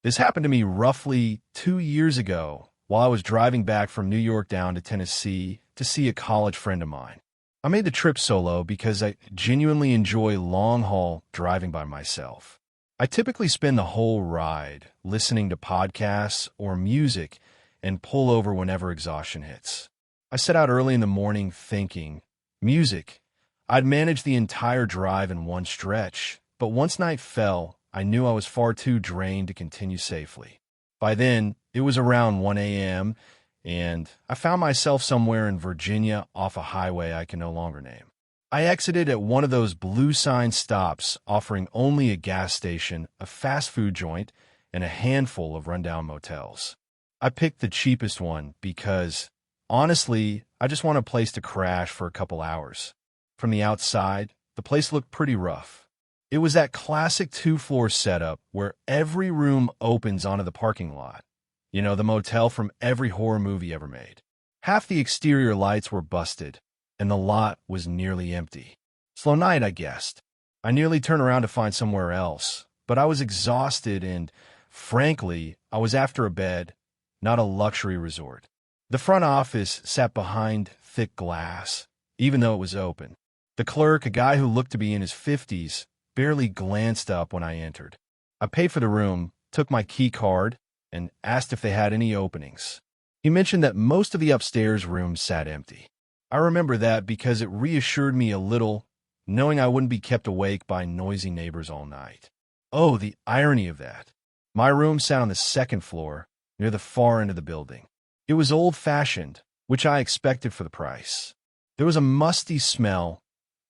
This happened to me roughly 2 years ago while I was driving back from New York down to Tennessee to see a college friend of mine. I made the trip solo because I genuinely enjoy long-haul driving by myself. I typically spend the whole ride listening to podcasts or music and pull over whenever exhaustion hits. I set out early in the morning thinking, music. I'd manage the entire drive in one stretch, but once night fell, I knew I was far too drained to continue safely. By then, it was around 1 a.m., and I found myself somewhere in Virginia off a highway I can no longer name. I exited at one of those blue sign stops offering only a gas station, a fast food joint, and a handful of rundown motels. I picked the cheapest one because, honestly, I just want a place to crash for a couple hours. From the outside, the place looked pretty rough. It was that classic two-floor setup where every room opens onto the parking lot. You know, the motel from every horror movie ever made. Half the exterior lights were busted, and the lot was nearly empty. Slow night, I guessed. I nearly turned around to find somewhere else, but I was exhausted and, frankly, I was after a bed, not a luxury resort. The front office sat behind thick glass, even though it was open. The clerk, a guy who looked to be in his 50s, barely glanced up when I entered. I paid for the room, took my key card, and asked if they had any openings. He mentioned that most of the upstairs rooms sat empty. I remember that because it reassured me a little, knowing I wouldn't be kept awake by noisy neighbors all night. Oh, the irony of that. My room sat on the second floor, near the far end of the building. It was old-fashioned, which I expected for the price. There was a musty smell,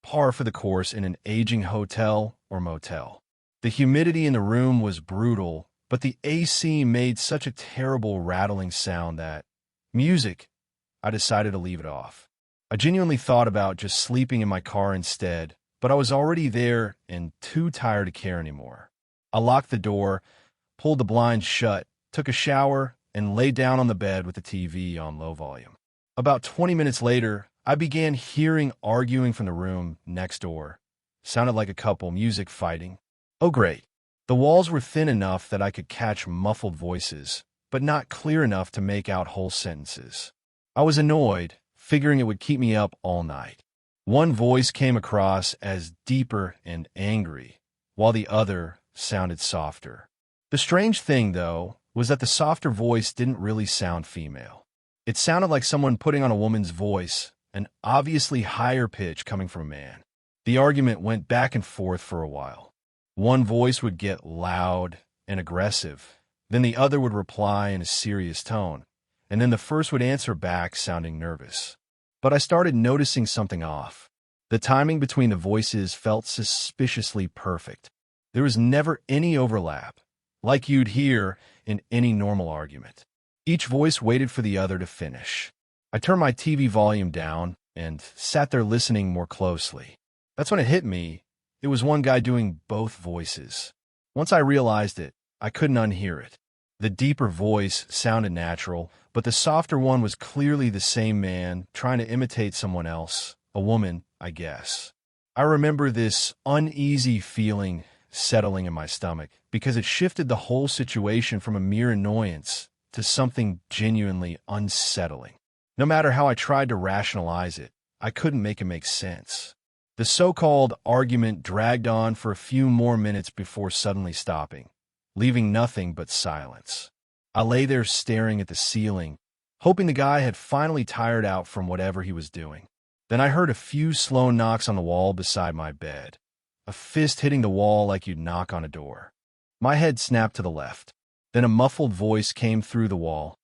par for the course in an aging hotel or motel. The humidity in the room was brutal, but the AC made such a terrible rattling sound that, music, I decided to leave it off. I genuinely thought about just sleeping in my car instead, but I was already there and too tired to care anymore. I locked the door, pulled the blinds shut, took a shower, and lay down on the bed with the TV on low volume. About 20 minutes later, I began hearing arguing from the room next door. Sounded like a couple music fighting. Oh great. The walls were thin enough that I could catch muffled voices, but not clear enough to make out whole sentences. I was annoyed, figuring it would keep me up all night. One voice came across as deeper and angry, while the other sounded softer. The strange thing, though, was that the softer voice didn't really sound female. It sounded like someone putting on a woman's voice, an obviously higher pitch coming from a man. The argument went back and forth for a while. One voice would get loud and aggressive, then the other would reply in a serious tone, and then the first would answer back sounding nervous. But I started noticing something off. The timing between the voices felt suspiciously perfect. There was never any overlap, like you'd hear in any normal argument. Each voice waited for the other to finish. I turned my TV volume down and sat there listening more closely. That's when it hit me. It was one guy doing both voices. Once I realized it, I couldn't unhear it. The deeper voice sounded natural, but the softer one was clearly the same man trying to imitate someone else, a woman, I guess. I remember this uneasy feeling settling in my stomach because it shifted the whole situation from a mere annoyance to something genuinely unsettling. No matter how I tried to rationalize it, I couldn't make it make sense. The so-called argument dragged on for a few more minutes before suddenly stopping, leaving nothing but silence. I lay there staring at the ceiling, hoping the guy had finally tired out from whatever he was doing. Then I heard a few slow knocks on the wall beside my bed, a fist hitting the wall like you'd knock on a door. My head snapped to the left. Then a muffled voice came through the wall.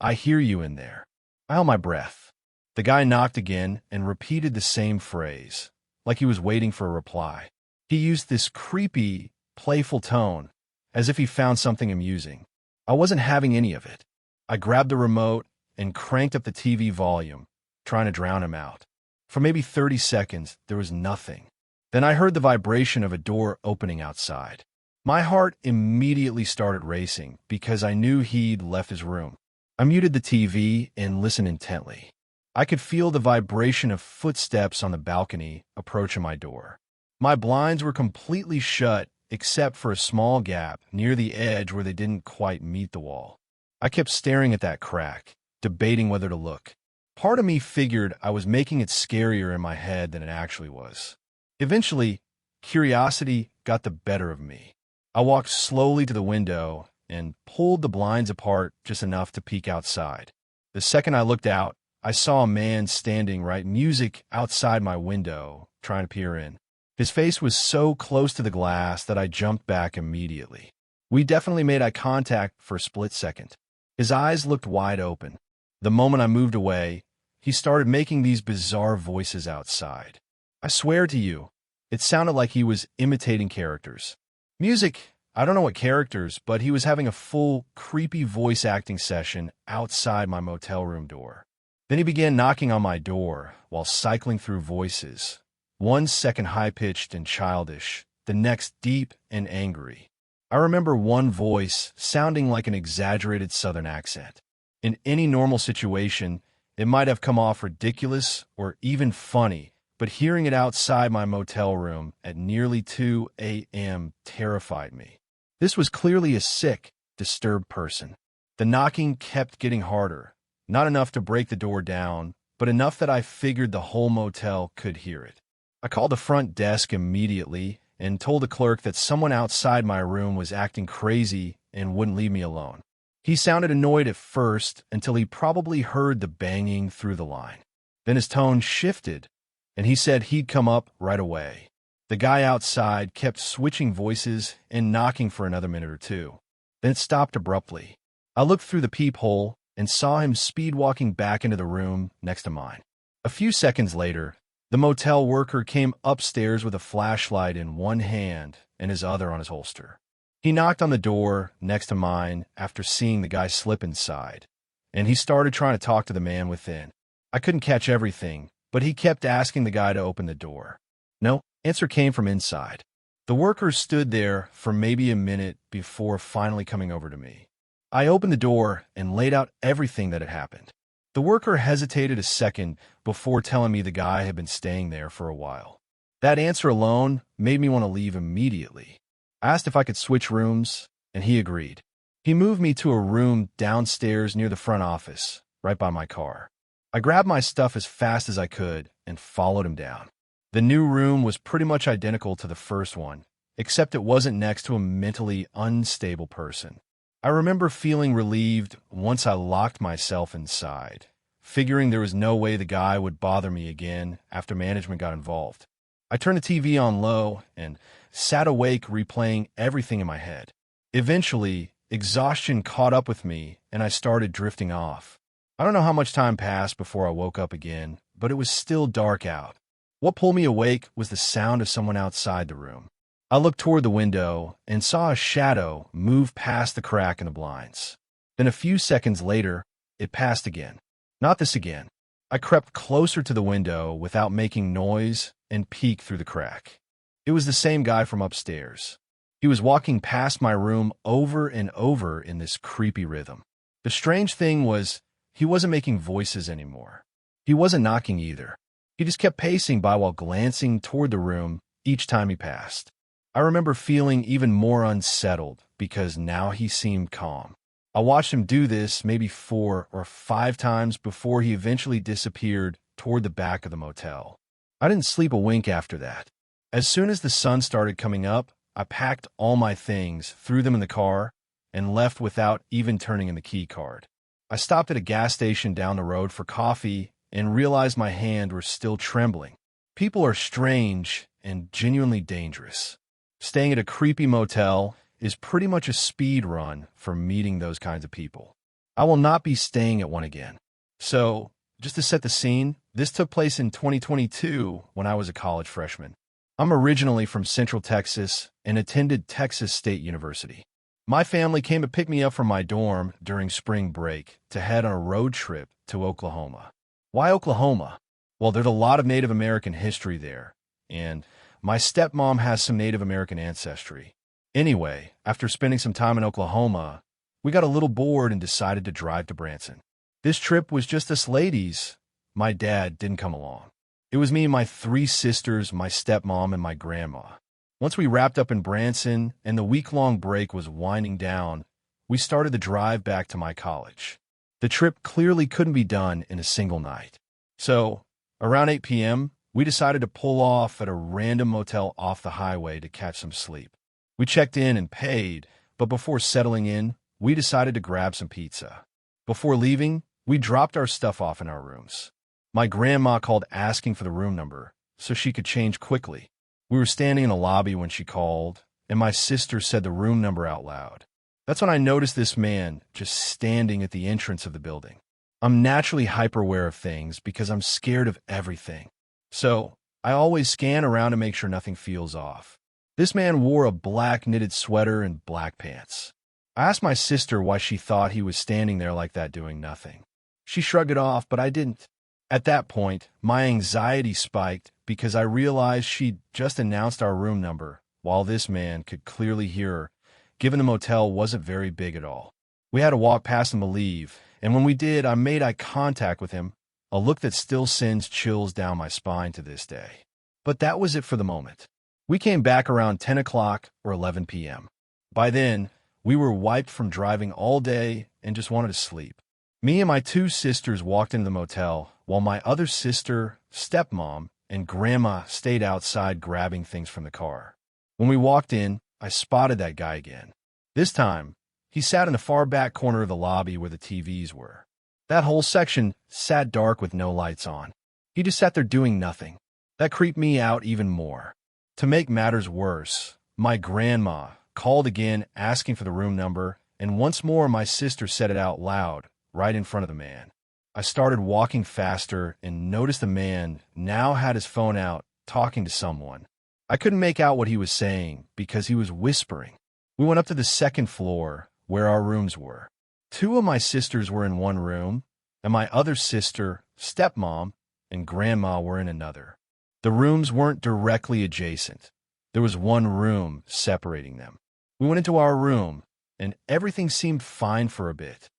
"I hear you in there." I held my breath. The guy knocked again and repeated the same phrase, like he was waiting for a reply. He used this creepy, playful tone, as if he found something amusing. I wasn't having any of it. I grabbed the remote and cranked up the TV volume, trying to drown him out. For maybe 30 seconds, there was nothing. Then I heard the vibration of a door opening outside. My heart immediately started racing because I knew he'd left his room. I muted the TV and listened intently. I could feel the vibration of footsteps on the balcony approaching my door. My blinds were completely shut except for a small gap near the edge where they didn't quite meet the wall. I kept staring at that crack, debating whether to look. Part of me figured I was making it scarier in my head than it actually was. Eventually, curiosity got the better of me. I walked slowly to the window and pulled the blinds apart just enough to peek outside. The second I looked out, I saw a man standing right music outside my window, trying to peer in. His face was so close to the glass that I jumped back immediately. We definitely made eye contact for a split second. His eyes looked wide open. The moment I moved away, he started making these bizarre voices outside. I swear to you, it sounded like he was imitating characters. Music, I don't know what characters, but he was having a full, creepy voice acting session outside my motel room door. Then he began knocking on my door while cycling through voices. 1 second high-pitched and childish, the next deep and angry. I remember one voice sounding like an exaggerated southern accent. In any normal situation, it might have come off ridiculous or even funny, but hearing it outside my motel room at nearly 2 a.m. terrified me. This was clearly a sick, disturbed person. The knocking kept getting harder, not enough to break the door down, but enough that I figured the whole motel could hear it. I called the front desk immediately and told the clerk that someone outside my room was acting crazy and wouldn't leave me alone. He sounded annoyed at first until he probably heard the banging through the line. Then his tone shifted, and he said he'd come up right away. The guy outside kept switching voices and knocking for another minute or two. Then it stopped abruptly. I looked through the peephole and saw him speed walking back into the room next to mine. A few seconds later, the motel worker came upstairs with a flashlight in one hand and his other on his holster. He knocked on the door next to mine after seeing the guy slip inside, and he started trying to talk to the man within. I couldn't catch everything, but he kept asking the guy to open the door. No answer came from inside. The worker stood there for maybe a minute before finally coming over to me. I opened the door and laid out everything that had happened. The worker hesitated a second before telling me the guy had been staying there for a while. That answer alone made me want to leave immediately. I asked if I could switch rooms, and he agreed. He moved me to a room downstairs near the front office, right by my car. I grabbed my stuff as fast as I could and followed him down. The new room was pretty much identical to the first one, except it wasn't next to a mentally unstable person. I remember feeling relieved once I locked myself inside, figuring there was no way the guy would bother me again after management got involved. I turned the TV on low and sat awake replaying everything in my head. Eventually, exhaustion caught up with me and I started drifting off. I don't know how much time passed before I woke up again, but it was still dark out. What pulled me awake was the sound of someone outside the room. I looked toward the window and saw a shadow move past the crack in the blinds. Then a few seconds later, it passed again. Not this again. I crept closer to the window without making noise and peeked through the crack. It was the same guy from upstairs. He was walking past my room over and over in this creepy rhythm. The strange thing was, he wasn't making voices anymore. He wasn't knocking either. He just kept pacing by while glancing toward the room each time he passed. I remember feeling even more unsettled because now he seemed calm. I watched him do this maybe 4 or 5 times before he eventually disappeared toward the back of the motel. I didn't sleep a wink after that. As soon as the sun started coming up, I packed all my things, threw them in the car, and left without even turning in the key card. I stopped at a gas station down the road for coffee and realized my hand was still trembling. People are strange and genuinely dangerous. Staying at a creepy motel is pretty much a speed run for meeting those kinds of people. I will not be staying at one again. So, just to set the scene, this took place in 2022 when I was a college freshman. I'm originally from Central Texas and attended Texas State University. My family came to pick me up from my dorm during spring break to head on a road trip to Oklahoma. Why Oklahoma? Well, there's a lot of Native American history there, and my stepmom has some Native American ancestry. Anyway, after spending some time in Oklahoma, we got a little bored and decided to drive to Branson. This trip was just us ladies. My dad didn't come along. It was me and my 3 sisters, my stepmom, and my grandma. Once we wrapped up in Branson and the week-long break was winding down, we started the drive back to my college. The trip clearly couldn't be done in a single night. So, around 8 p.m., we decided to pull off at a random motel off the highway to catch some sleep. We checked in and paid, but before settling in, we decided to grab some pizza. Before leaving, we dropped our stuff off in our rooms. My grandma called asking for the room number so she could change quickly. We were standing in the lobby when she called, and my sister said the room number out loud. That's when I noticed this man just standing at the entrance of the building. I'm naturally hyper-aware of things because I'm scared of everything. So, I always scan around to make sure nothing feels off. This man wore a black knitted sweater and black pants. I asked my sister why she thought he was standing there like that doing nothing. She shrugged it off, but I didn't. At that point, my anxiety spiked because I realized she'd just announced our room number, while this man could clearly hear her, given the motel wasn't very big at all. We had to walk past him to leave, and when we did, I made eye contact with him, a look that still sends chills down my spine to this day. But that was it for the moment. We came back around 10 o'clock or 11 p.m. By then, we were wiped from driving all day and just wanted to sleep. Me and my two sisters walked into the motel, while my other sister, stepmom, and grandma stayed outside grabbing things from the car. When we walked in, I spotted that guy again. This time, he sat in the far back corner of the lobby where the TVs were. That whole section sat dark with no lights on. He just sat there doing nothing. That creeped me out even more. To make matters worse, my grandma called again asking for the room number, and once more my sister said it out loud, right in front of the man. I started walking faster and noticed the man now had his phone out, talking to someone. I couldn't make out what he was saying because he was whispering. We went up to the second floor, where our rooms were. Two of my sisters were in one room, and my other sister, stepmom, and grandma were in another. The rooms weren't directly adjacent. There was one room separating them. We went into our room, and everything seemed fine for a bit.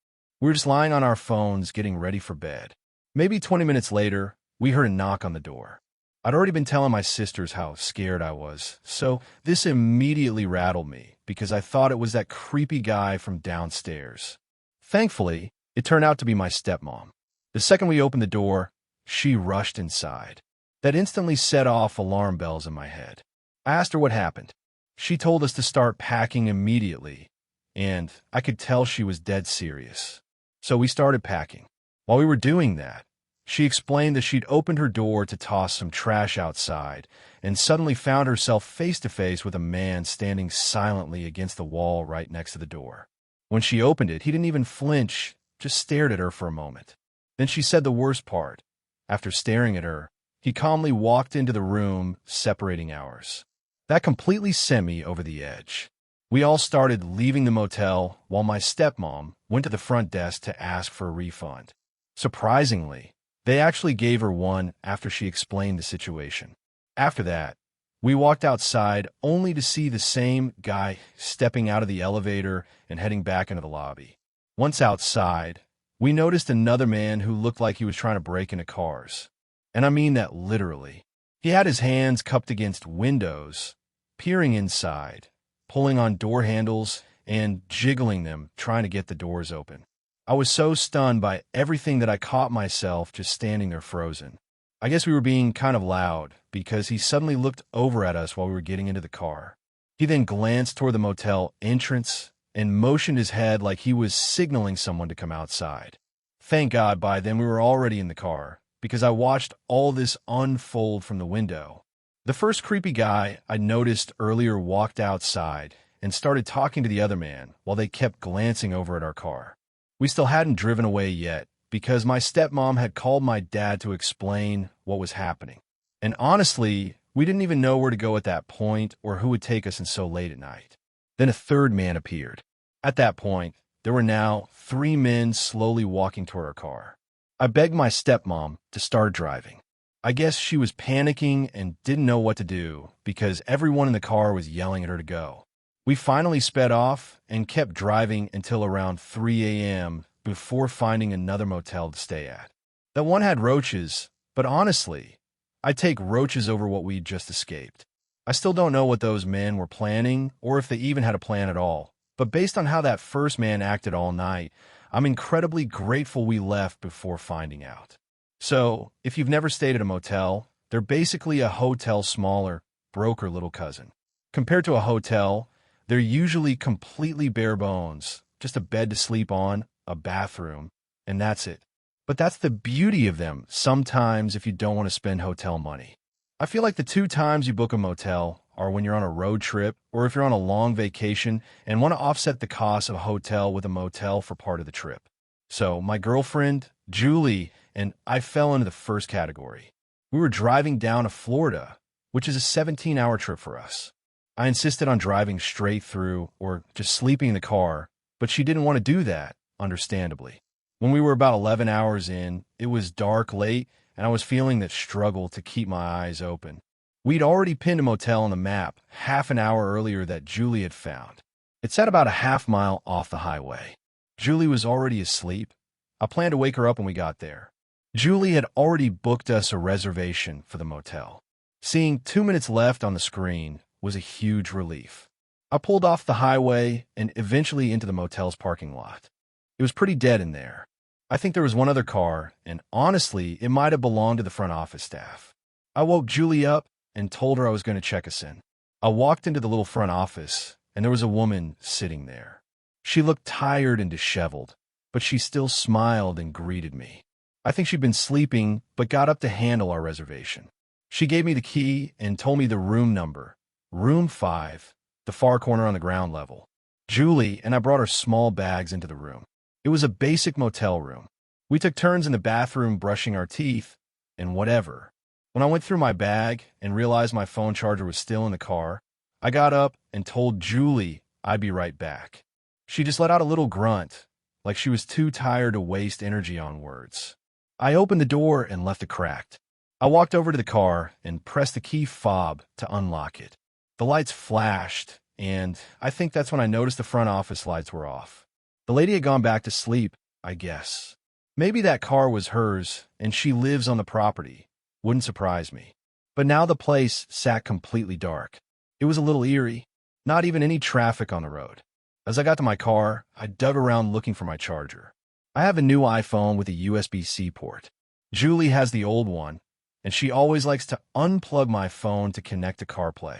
We were just lying on our phones getting ready for bed. Maybe 20 minutes later, we heard a knock on the door. I'd already been telling my sisters how scared I was, so this immediately rattled me because I thought it was that creepy guy from downstairs. Thankfully, it turned out to be my stepmom. The second we opened the door, she rushed inside. That instantly set off alarm bells in my head. I asked her what happened. She told us to start packing immediately, and I could tell she was dead serious. So we started packing. While we were doing that, she explained that she'd opened her door to toss some trash outside and suddenly found herself face to face with a man standing silently against the wall right next to the door. When she opened it, he didn't even flinch, just stared at her for a moment. Then she said the worst part. After staring at her, he calmly walked into the room separating ours. That completely sent me over the edge. We all started leaving the motel while my stepmom went to the front desk to ask for a refund. Surprisingly, they actually gave her one after she explained the situation. After that, we walked outside only to see the same guy stepping out of the elevator and heading back into the lobby. Once outside, we noticed another man who looked like he was trying to break into cars. And I mean that literally. He had his hands cupped against windows, peering inside, pulling on door handles, and jiggling them, trying to get the doors open. I was so stunned by everything that I caught myself just standing there frozen. I guess we were being kind of loud because he suddenly looked over at us while we were getting into the car. He then glanced toward the motel entrance and motioned his head like he was signaling someone to come outside. Thank God by then we were already in the car because I watched all this unfold from the window. The first creepy guy I noticed earlier walked outside and started talking to the other man while they kept glancing over at our car. We still hadn't driven away yet because my stepmom had called my dad to explain what was happening. And honestly, we didn't even know where to go at that point or who would take us in so late at night. Then a third man appeared. At that point, there were now 3 men slowly walking toward our car. I begged my stepmom to start driving. I guess she was panicking and didn't know what to do because everyone in the car was yelling at her to go. We finally sped off and kept driving until around 3 a.m. before finding another motel to stay at. That one had roaches, but honestly, I'd take roaches over what we'd just escaped. I still don't know what those men were planning or if they even had a plan at all. But based on how that first man acted all night, I'm incredibly grateful we left before finding out. So, if you've never stayed at a motel, they're basically a hotel smaller, broker little cousin. Compared to a hotel, they're usually completely bare bones, just a bed to sleep on, a bathroom, and that's it. But that's the beauty of them sometimes if you don't want to spend hotel money. I feel like the two times you book a motel are when you're on a road trip or if you're on a long vacation and want to offset the cost of a hotel with a motel for part of the trip. So, my girlfriend, Julie, and I fell into the first category. We were driving down to Florida, which is a 17-hour trip for us. I insisted on driving straight through or just sleeping in the car, but she didn't want to do that, understandably. When we were about 11 hours in, it was dark late, and I was feeling that struggle to keep my eyes open. We'd already pinned a motel on the map half an hour earlier that Julie had found. It sat about a half-mile off the highway. Julie was already asleep. I planned to wake her up when we got there. Julie had already booked us a reservation for the motel. Seeing 2 minutes left on the screen was a huge relief. I pulled off the highway and eventually into the motel's parking lot. It was pretty dead in there. I think there was one other car, and honestly, it might have belonged to the front office staff. I woke Julie up and told her I was going to check us in. I walked into the little front office, and there was a woman sitting there. She looked tired and disheveled, but she still smiled and greeted me. I think she'd been sleeping, but got up to handle our reservation. She gave me the key and told me the room number, room 5, the far corner on the ground level. Julie and I brought our small bags into the room. It was a basic motel room. We took turns in the bathroom brushing our teeth and whatever. When I went through my bag and realized my phone charger was still in the car, I got up and told Julie I'd be right back. She just let out a little grunt, like she was too tired to waste energy on words. I opened the door and left it cracked. I walked over to the car and pressed the key fob to unlock it. The lights flashed, and I think that's when I noticed the front office lights were off. The lady had gone back to sleep, I guess. Maybe that car was hers, and she lives on the property. Wouldn't surprise me. But now the place sat completely dark. It was a little eerie. Not even any traffic on the road. As I got to my car, I dug around looking for my charger. I have a new iPhone with a USB-C port. Julie has the old one, and she always likes to unplug my phone to connect to CarPlay.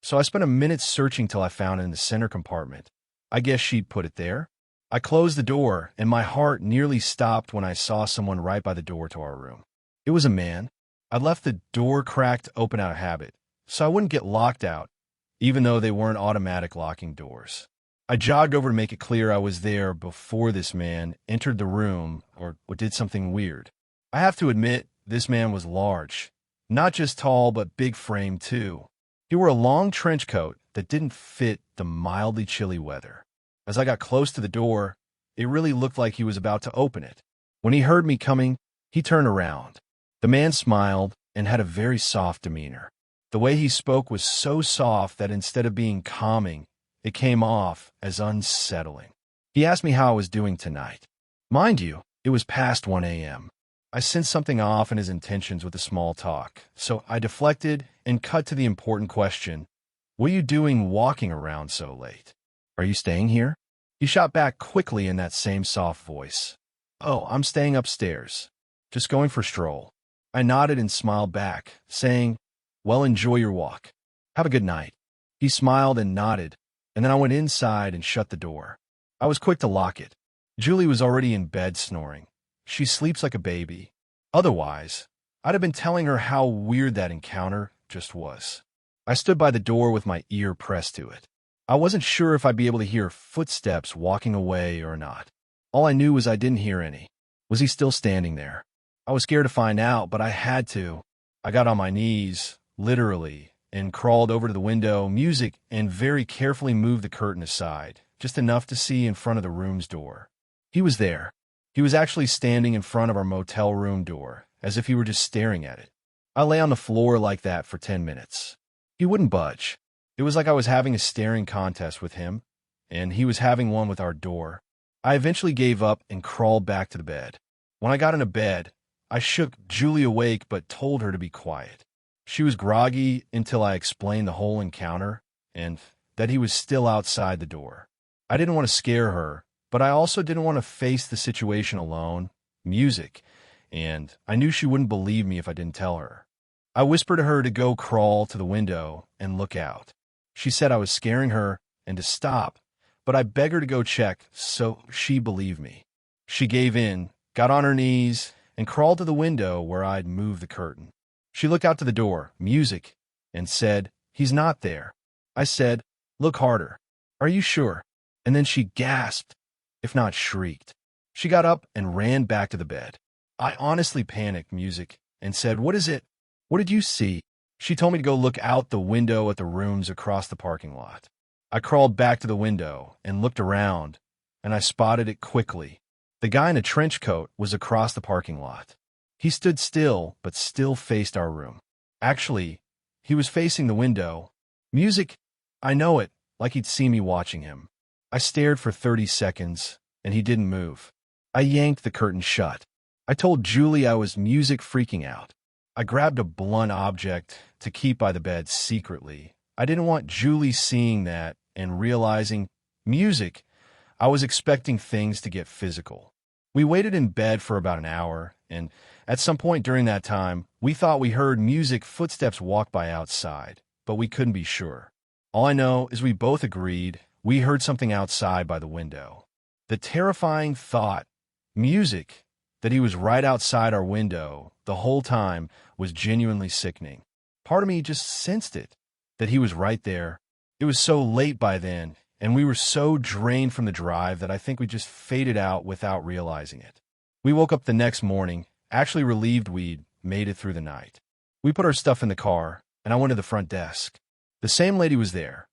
So I spent a minute searching till I found it in the center compartment. I guess she'd put it there. I closed the door, and my heart nearly stopped when I saw someone right by the door to our room. It was a man. I left the door cracked open out of habit, so I wouldn't get locked out, even though they weren't automatic locking doors. I jogged over to make it clear I was there before this man entered the room or did something weird. I have to admit, this man was large. Not just tall, but big frame too. He wore a long trench coat that didn't fit the mildly chilly weather. As I got close to the door, it really looked like he was about to open it. When he heard me coming, he turned around. The man smiled and had a very soft demeanor. The way he spoke was so soft that instead of being calming, it came off as unsettling. He asked me how I was doing tonight. Mind you, it was past 1 a.m. I sensed something off in his intentions with the small talk, so I deflected and cut to the important question. What are you doing walking around so late? Are you staying here? He shot back quickly in that same soft voice. Oh, I'm staying upstairs. Just going for a stroll. I nodded and smiled back, saying, well, enjoy your walk. Have a good night. He smiled and nodded, and then I went inside and shut the door. I was quick to lock it. Julie was already in bed snoring. She sleeps like a baby. Otherwise, I'd have been telling her how weird that encounter just was. I stood by the door with my ear pressed to it. I wasn't sure if I'd be able to hear footsteps walking away or not. All I knew was I didn't hear any. Was he still standing there? I was scared to find out, but I had to. I got on my knees, literally, and crawled over to the window, music, and very carefully moved the curtain aside, just enough to see in front of the room's door. He was there. He was actually standing in front of our motel room door, as if he were just staring at it. I lay on the floor like that for 10 minutes. He wouldn't budge. It was like I was having a staring contest with him, and he was having one with our door. I eventually gave up and crawled back to the bed. When I got into bed, I shook Julie awake but told her to be quiet. She was groggy until I explained the whole encounter and that he was still outside the door. I didn't want to scare her, but I also didn't want to face the situation alone. Music, and I knew she wouldn't believe me if I didn't tell her. I whispered to her to go crawl to the window and look out. She said I was scaring her and to stop, but I begged her to go check, so she believed me. She gave in, got on her knees, and crawled to the window where I'd moved the curtain. She looked out to the door, music, and said, "He's not there." I said, "Look harder. Are you sure?" And then she gasped, if not shrieked. She got up and ran back to the bed. I honestly panicked, music, and said, "What is it? What did you see?" She told me to go look out the window at the rooms across the parking lot. I crawled back to the window and looked around, and I spotted it quickly. The guy in a trench coat was across the parking lot. He stood still, but still faced our room. Actually, he was facing the window. Music, I know it, like he'd see me watching him. I stared for 30 seconds, and he didn't move. I yanked the curtain shut. I told Julie I was music freaking out. I grabbed a blunt object to keep by the bed secretly. I didn't want Julie seeing that and realizing, music, I was expecting things to get physical. We waited in bed for about an hour, and at some point during that time, we thought we heard music footsteps walk by outside, but we couldn't be sure. All I know is we both agreed we heard something outside by the window. The terrifying thought, music, that he was right outside our window the whole time was genuinely sickening. Part of me just sensed it, that he was right there. It was so late by then, and we were so drained from the drive that I think we just faded out without realizing it. We woke up the next morning, actually relieved we'd made it through the night. We put our stuff in the car, and I went to the front desk. The same lady was there.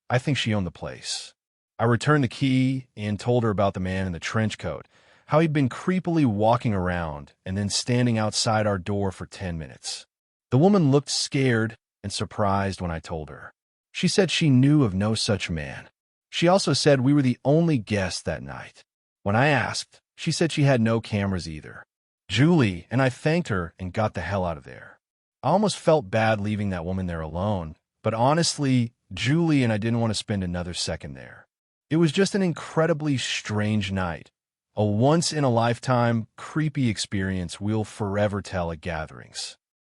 I think she owned the place. I returned the key and told her about the man in the trench coat, how he'd been creepily walking around and then standing outside our door for 10 minutes. The woman looked scared and surprised when I told her. She said she knew of no such man. She also said we were the only guests that night. When I asked, she said she had no cameras either. Julie and I thanked her and got the hell out of there. I almost felt bad leaving that woman there alone, but honestly, Julie and I didn't want to spend another second there. It was just an incredibly strange night, a once-in-a-lifetime, creepy experience we'll forever tell at gatherings.